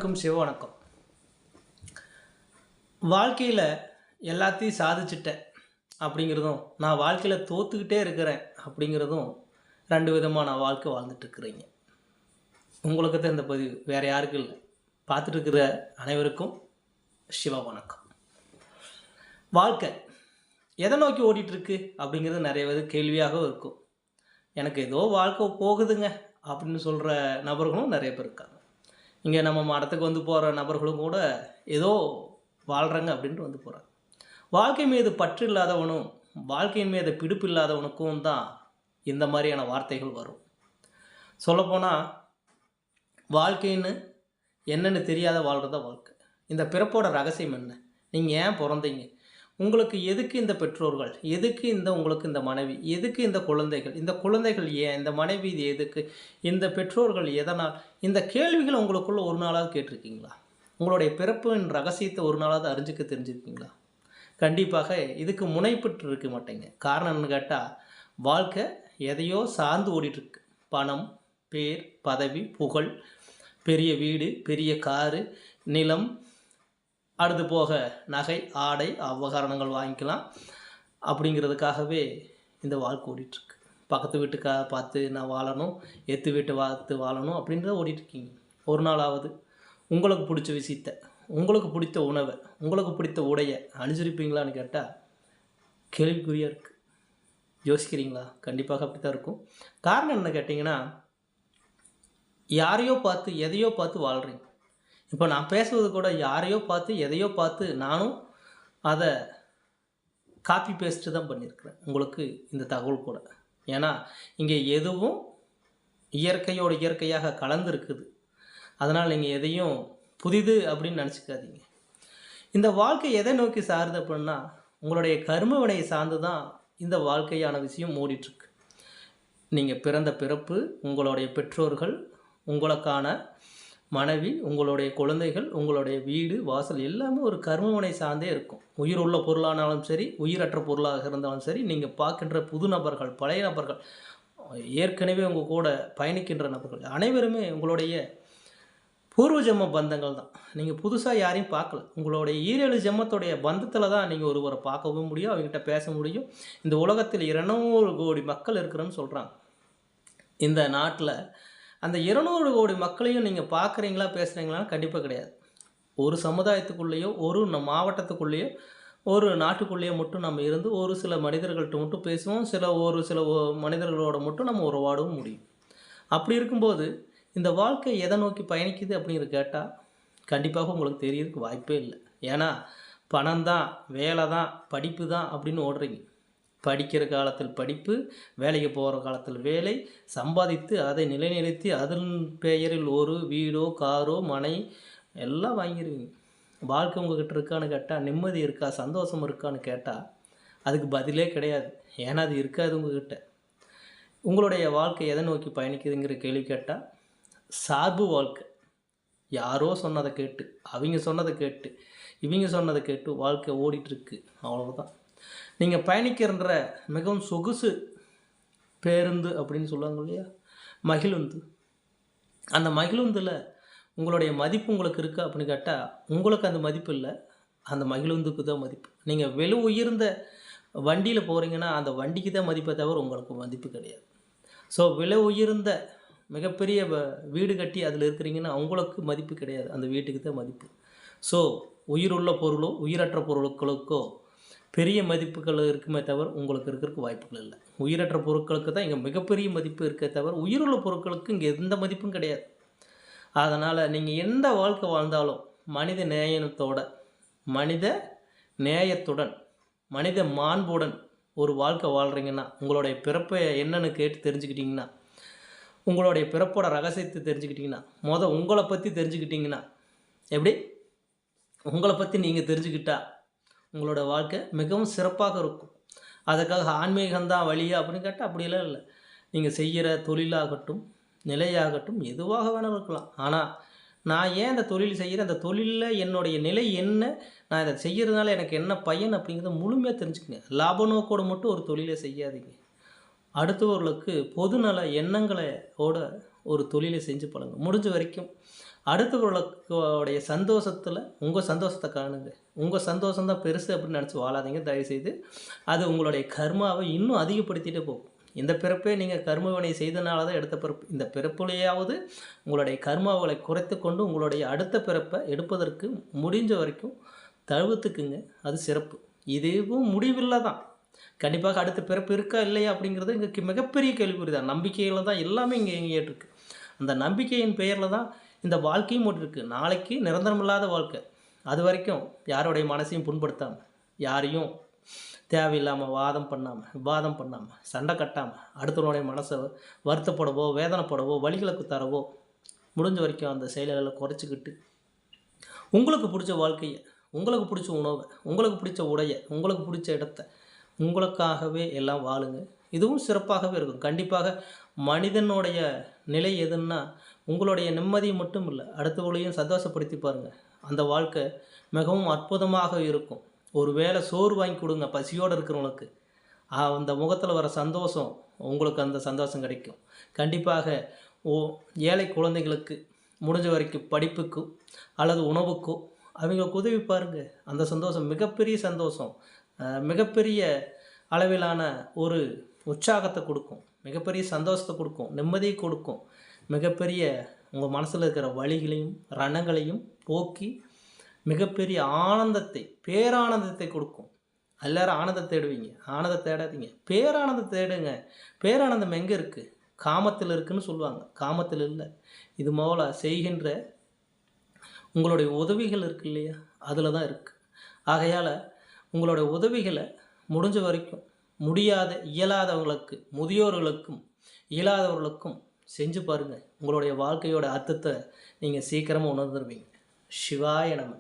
அனைவருக்கும் சிவ வணக்கம். வாழ்க்கையில் எல்லாத்தையும் சாதிச்சிட்டேன் அப்படிங்கிறதும், நான் வாழ்க்கையில் தோற்றுக்கிட்டே இருக்கிறேன் அப்படிங்கிறதும் ரெண்டு விதமாக வாழ்க்கை வாழ்ந்துட்டுருக்குறீங்க. உங்களுக்கு தான் இந்த பதிவு, வேறு யாருக்கும் இல்லை. பார்த்துட்டு இருக்கிற அனைவருக்கும் சிவ வணக்கம். வாழ்க்கை எதை நோக்கி ஓடிட்டுருக்கு அப்படிங்கிறது நிறைய பேர் கேள்வியாகவும் இருக்கும். எனக்கு ஏதோ வாழ்க்கை போகுதுங்க அப்படின்னு சொல்கிற நபர்களும் நிறைய பேர் இருக்காங்க. இங்கே நம்ம மடத்துக்கு வந்து போகிற நபர்களும் கூட ஏதோ வாழ்கிறாங்க அப்படின்ட்டு வந்து போகிறாங்க. வாழ்க்கை மீது பற்று இல்லாதவனும் வாழ்க்கையின் மீது பிடிப்பு இல்லாதவனுக்கும் தான் இந்த மாதிரியான வார்த்தைகள் வரும். சொல்லப்போனால் வாழ்க்கைன்னு என்னென்னு தெரியாத வாழ்கிறதா வாழ்க்கை. இந்த பிறப்போட ரகசியம் என்ன? நீங்கள் ஏன் பிறந்தீங்க? உங்களுக்கு எதுக்கு இந்த பெற்றோர்கள்? எதுக்கு உங்களுக்கு இந்த மனைவி? எதுக்கு இந்த குழந்தைகள்? இந்த குழந்தைகள் ஏன்? இந்த மனைவி இது எதுக்கு? இந்த பெற்றோர்கள் எதனால்? இந்த கேள்விகள் உங்களுக்குள்ள ஒரு நாளாவது கேட்டிருக்கீங்களா? உங்களுடைய பிறப்பின் ரகசியத்தை ஒரு நாளாவது அறிஞ்சிக்க தெரிஞ்சுருக்கீங்களா? கண்டிப்பாக இதுக்கு முனைப்பட்டு இருக்க மாட்டேங்க. காரணம் என்னன்னு கேட்டால், வாழ்க்கை எதையோ சார்ந்து ஓடிட்டுருக்கு. பணம், பேர், பதவி, புகழ், பெரிய வீடு, பெரிய காரு, நிலம், அடுத்து போக நகை, ஆடை, உபகரணங்கள் வாங்கிக்கலாம் அப்படிங்கிறதுக்காகவே இந்த வாழ்க்கை ஓடிட்டுருக்கு. பக்கத்து வீட்டுக்காக பார்த்து நான் வாழணும், எத்து வீட்டை பார்த்து வாழணும் அப்படின்றத ஓடிட்டுருக்கீங்க. ஒரு நாளாவது உங்களுக்கு பிடிச்ச விஷயத்த, உங்களுக்கு பிடித்த உணவை, உங்களுக்கு பிடித்த உடையை அணிஞ்சிருப்பீங்களான்னு கேட்டால் கேள்விக்குறியாக இருக்குது. யோசிக்கிறீங்களா? கண்டிப்பாக அப்படி தான் இருக்கும். காரணம் என்ன கேட்டிங்கன்னா, யாரையோ பார்த்து எதையோ பார்த்து வாழ்கிறீங்க. இப்போ நான் பேசுவது கூட யாரையோ பார்த்து எதையோ பார்த்து நானும் அதை காப்பி பேஸ்ட்டு தான் பண்ணியிருக்கிறேன் உங்களுக்கு இந்த தகவல் கூட. ஏன்னா இங்கே எதுவும் இயற்கையோடு இயற்கையாக கலந்துருக்குது. அதனால் நீங்கள் எதையும் புதிது அப்படின்னு நினச்சிக்காதீங்க. இந்த வாழ்க்கை எதை நோக்கி சாருது அப்படின்னா, உங்களுடைய கர்ம வினையை சார்ந்து தான் இந்த வாழ்க்கையான விஷயம் ஓடிட்டுருக்கு. நீங்கள் பிறந்த பிறப்பு, உங்களுடைய பெற்றோர்கள், உங்களுக்கான மனைவி, உங்களுடைய குழந்தைகள், உங்களுடைய வீடு வாசல் எல்லாமே ஒரு கர்மவினை சார்ந்தே இருக்கும். உயிர் உள்ள பொருளானாலும் சரி, உயிரற்ற பொருளாக இருந்தாலும் சரி, நீங்கள் பார்க்கின்ற புது நபர்கள், பழைய நபர்கள், ஏற்கனவே உங்கள் கூட பயணிக்கின்ற நபர்கள் அனைவருமே உங்களுடைய பூர்வ ஜென்ம பந்தங்கள் தான். நீங்கள் புதுசாக யாரையும் பார்க்கல. உங்களுடைய 7 ஜென்மத்துடைய பந்தத்தில் தான் நீங்கள் ஒருவரை பார்க்கவும் முடியும், அவங்ககிட்ட பேச முடியும். இந்த உலகத்தில் 200 கோடி மக்கள் இருக்கிறேன்னு சொல்கிறாங்க. இந்த நாட்டில் அந்த 200 கோடி மக்களையும் நீங்கள் பார்க்குறீங்களா, பேசுகிறீங்களான்னு கண்டிப்பாக கிடையாது. ஒரு சமுதாயத்துக்குள்ளேயோ, ஒரு மாவட்டத்துக்குள்ளேயோ, ஒரு நாட்டுக்குள்ளேயோ மட்டும் நம்ம இருந்து ஒரு சில மனிதர்கள்ட்ட மட்டும் பேசுவோம். ஒரு சில மனிதர்களோட மட்டும் நம்ம உறவாடவும் முடியும். அப்படி இருக்கும்போது இந்த வாழ்க்கை எதை நோக்கி பயணிக்குது அப்படிங்கிற கேட்டால் கண்டிப்பாக உங்களுக்கு தெரியறதுக்கு வாய்ப்பே இல்லை. ஏன்னா பணம் தான், வேலை தான், படிப்பு தான் அப்படின்னு ஓடுறீங்க. படிக்கிற காலத்தில் படிப்பு, வேலைக்கு போகிற காலத்தில் வேலை, சம்பாதித்து அதை நிலைநிறுத்தி அதன் பெயரில் ஒரு வீடோ, காரோ, மனை எல்லாம் வாங்கிடுவீங்க. வாழ்க்கை உங்கள்கிட்ட இருக்கான்னு கேட்டால், நிம்மதி இருக்கா, சந்தோஷம் இருக்கான்னு கேட்டால் அதுக்கு பதிலே கிடையாது. ஏன்னா அது இருக்காது உங்கள்கிட்ட. உங்களுடைய வாழ்க்கை எதை நோக்கி பயணிக்குதுங்கிற கேள்வி கேட்டால், சார்பு வாழ்க்கை. யாரோ சொன்னதை கேட்டு, அவங்க சொன்னதை கேட்டு, இவங்க சொன்னதை கேட்டு வாழ்க்கை ஓடிட்டுருக்கு. அவ்வளவுதான். நீங்கள் பயணிக்கின்ற மிகவும் சொகுசு பேருந்து அப்படின்னு சொல்லுவாங்க இல்லையா, மகிழுந்து. அந்த மகிழுந்தில் உங்களுடைய மதிப்பு உங்களுக்கு இருக்கா அப்படின்னு கேட்டால், உங்களுக்கு அந்த மதிப்பு இல்லை, அந்த மகிழுந்துக்கு தான் மதிப்பு. நீங்கள் விலை உயர்ந்த வண்டியில் போகிறீங்கன்னா அந்த வண்டிக்கு தான் மதிப்பை தவிர உங்களுக்கு மதிப்பு கிடையாது. ஸோ விலை உயர்ந்த மிகப்பெரிய வீடு கட்டி அதில் இருக்கிறீங்கன்னா உங்களுக்கு மதிப்பு கிடையாது, அந்த வீட்டுக்கு தான் மதிப்பு. ஸோ உயிருள்ள பொருளோ உயிரற்ற பொருட்களுக்கோ பெரிய மதிப்புகள் இருக்குமே தவிர உங்களுக்கு இருக்கிறதுக்கு வாய்ப்புகள் இல்லை. உயிரற்ற பொருட்களுக்கு தான் இங்கே மிகப்பெரிய மதிப்பு இருக்கே தவிர உயிருள்ள பொருட்களுக்கு இங்கே எந்த மதிப்பும் கிடையாது. அதனால் நீங்கள் எந்த வாழ்க்கை வாழ்ந்தாலும் மனித நேயத்தோட, மனித நேயத்துடன், மனித மாண்புடன் ஒரு வாழ்க்கை வாழ்கிறீங்கன்னா, உங்களுடைய பிறப்பை என்னென்னு கேட்டு தெரிஞ்சுக்கிட்டிங்கன்னா, உங்களுடைய பிறப்போட ரகசியத்தை தெரிஞ்சுக்கிட்டிங்கன்னா, உங்களை பற்றி தெரிஞ்சுக்கிட்டிங்கன்னா, எப்படி உங்களை பற்றி நீங்கள் தெரிஞ்சுக்கிட்டா உங்களோட வாழ்க்கை மிகவும் சிறப்பாக இருக்கும். அதுக்காக ஆன்மீகம்தான் வழியா அப்படின்னு கேட்டால் அப்படியெல்லாம் இல்லை. நீங்கள் செய்கிற தொழிலாகட்டும், நிலையாகட்டும், எதுவாக வேணாலும் இருக்கலாம். ஆனால் நான் ஏன் இந்த தொழில் செய்கிறேன், அந்த தொழிலில் என்னுடைய நிலை என்ன, நான் இதை செய்கிறதுனால எனக்கு என்ன பயன் அப்படிங்கிறத முழுமையாக தெரிஞ்சுக்கங்க. லாப நோக்கோடு மட்டும் ஒரு தொழிலை செய்யாதீங்க. அடுத்தவர்களுக்கு பொதுநல எண்ணங்களோட ஒரு தொழிலை செஞ்சு பழங்க. முடிஞ்ச வரைக்கும் அடுத்தவர்களுடைய சந்தோஷத்தில் உங்கள் சந்தோஷத்தை காணுங்க. உங்கள் சந்தோஷம் தான் பெருசு அப்படின்னு நினச்சி வாழாதீங்க தயவுசெய்து. அது உங்களுடைய கர்மாவை இன்னும் அதிகப்படுத்திகிட்டே போகும். இந்த பிறப்பே நீங்கள் கர்ம வினை செய்தனால தான் எடுத்த பிறப்பு. இந்த பிறப்புலையாவது உங்களுடைய கர்மாவுகளை குறைத்து கொண்டு உங்களுடைய அடுத்த பிறப்பை எடுப்பதற்கு முடிஞ்ச வரைக்கும் தவிர்த்துக்குங்க. அது சிறப்பு. இதுவும் முடிவில்லை தான். கண்டிப்பாக அடுத்த பிறப்பு இருக்கா இல்லையா அப்படிங்கிறது இங்கே மிகப்பெரிய கேள்விக்குறி தான். நம்பிக்கையில் தான் எல்லாமே இங்கே இயங்கிட்டு. அந்த நம்பிக்கையின் பெயரில் தான் இந்த வாழ்க்கையும் ஓட்டிருக்கு. நாளைக்கு நிரந்தரமில்லாத வாழ்க்கை. அது வரைக்கும் யாருடைய மனசையும் புண்படுத்தாமல், யாரையும் தேவையில்லாமல் வாதம் பண்ணாமல், விவாதம் பண்ணாமல், சண்டை கட்டாமல், அடுத்தவனுடைய மனசை வருத்தப்படவோ வேதனைப்படவோ வலிகளுக்கு தரவோ முடிஞ்ச வரைக்கும் அந்த செயல்களை குறைச்சிக்கிட்டு உங்களுக்கு பிடிச்ச வாழ்க்கையை, உங்களுக்கு பிடிச்ச உணவை, உங்களுக்கு பிடிச்ச உடையை, உங்களுக்கு பிடிச்ச இடத்த உங்களுக்காகவே எல்லாம் வாழுங்க. இதுவும் சிறப்பாகவே இருக்கும். கண்டிப்பாக மனிதனுடைய நிலை எதுன்னா உங்களுடைய நிம்மதியை மட்டும் இல்லை, அடுத்தவர்களையும் சந்தோஷப்படுத்தி பாருங்கள். அந்த வாழ்க்கை மிகவும் அற்புதமாக இருக்கும். ஒரு வேளை சோறு வாங்கி கொடுங்க பசியோடு இருக்கிறவங்களுக்கு, அந்த முகத்தில் வர சந்தோஷம் உங்களுக்கு அந்த சந்தோஷம் கிடைக்கும். கண்டிப்பாக ஏழை குழந்தைகளுக்கு முடிஞ்ச வரைக்கும் படிப்புக்கோ அல்லது உணவுக்கோ அவங்களுக்கு உதவி பாருங்கள். அந்த சந்தோஷம் மிகப்பெரிய சந்தோஷம், மிகப்பெரிய அளவிலான ஒரு உற்சாகத்தை கொடுக்கும், மிகப்பெரிய சந்தோஷத்தை கொடுக்கும், நிம்மதியை கொடுக்கும், மிகப்பெரிய உங்கள் மனசில் இருக்கிற வலிகளையும் ரணங்களையும் போக்கி மிகப்பெரிய ஆனந்தத்தை, பேரானந்தத்தை கொடுக்கும். எல்லோரும் ஆனந்தத்தை தேடுவீங்க, ஆனந்தத்தை தேடாதீங்க, பேரானந்தத்தை தேடுங்க. பேரானந்தம் எங்கே இருக்குது? காமத்தில் இருக்குதுன்னு சொல்லுவாங்க. காமத்தில் இல்லை. இது போல் செய்கின்ற உங்களுடைய உதவிகள் இருக்குது இல்லையா, அதில் தான் இருக்குது. ஆகையால் உங்களுடைய உதவிகளை முடிஞ்ச வரைக்கும் முடியாத இயலாதவர்களுக்கு, முதியோர்களுக்கும் இயலாதவர்களுக்கும் செஞ்சு பாருங்கள். உங்களுடைய வாழ்க்கையோட அர்த்தத்தை நீங்கள் சீக்கிரமாக உணர்ந்துருவீங்க. சிவாய நம.